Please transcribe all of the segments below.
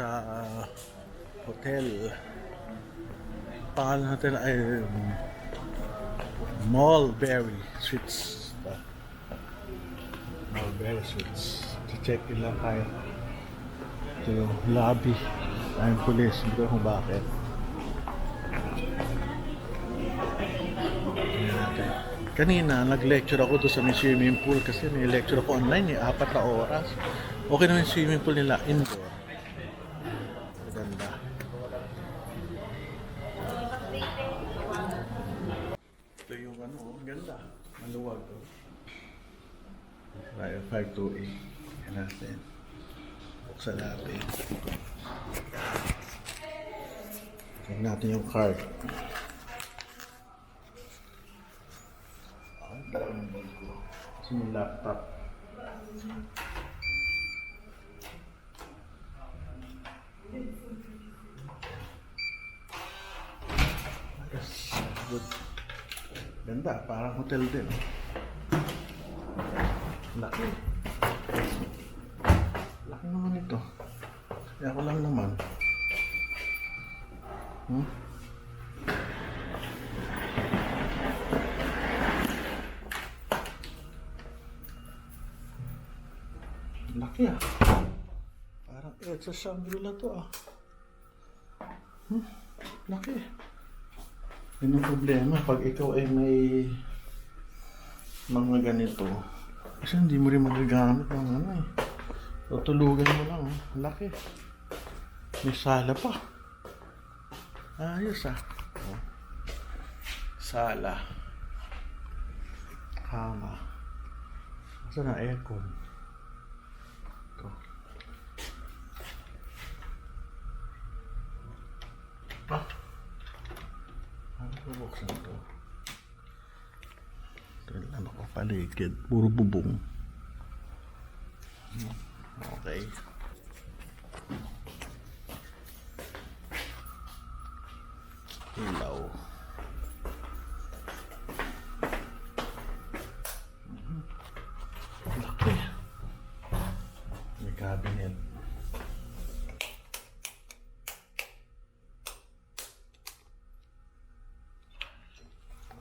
sa hotel. Pangalan natin ay Mulberry Suites. Mulberry Suites. Check in lang tayo. Ito yung lobby. Ayun police. Hindi ko kung bakit. Tingnan natin. Kanina, nag-lecture ako doon sa may swimming pool kasi may lecture ako online 4 na oras. Okay naman yung swimming pool nila, indoor. Maganda. Ito yung ganda. Maluwag. Tayo, 528. Yan natin. Buksan natin. Tingnan natin yung card. Kasi yung laptop. Yes, good. Ganda, parang hotel din. Laki. Laki naman ito. Kaya ko lang naman. Laki Parang sa Shangri-La to Laki. Yun ang problema pag ikaw ay may mga ganito. Kasi hindi mo rin magagamit ng tutulugan mo lang. Laki. May sala pa. Ayos Sala. Kama. Asa na aircon? Ito. Ano ko buksan ito? Ano ko paligid. Puro bubong. Okay. Ilaw. Laki. May cabinet.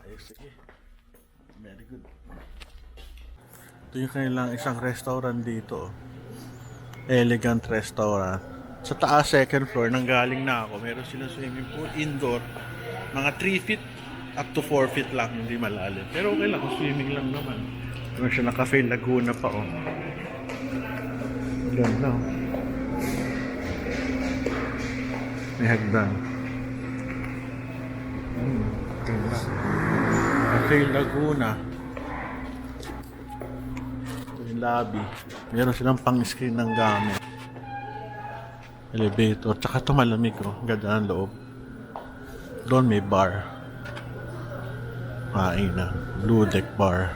Ayos, sige. Very good. Ito yung kanilang isang restaurant dito. Elegant restaurant. Sa taas, second floor, nanggaling na ako. Meron silang swimming pool, indoor. Mga 3 feet up to 4 feet lang, hindi malalim. Pero okay lang, swimming lang naman. Meron siya na Cafe Laguna pa, Ganda, May hagdan. Ganda. Cafe Laguna. Ito yung lobby. Meron silang pang-screen ng gamit. Elevator. Tsaka ito malamig, Ganda ang loob. Doon may bar. Kainan. Blue Deck Bar.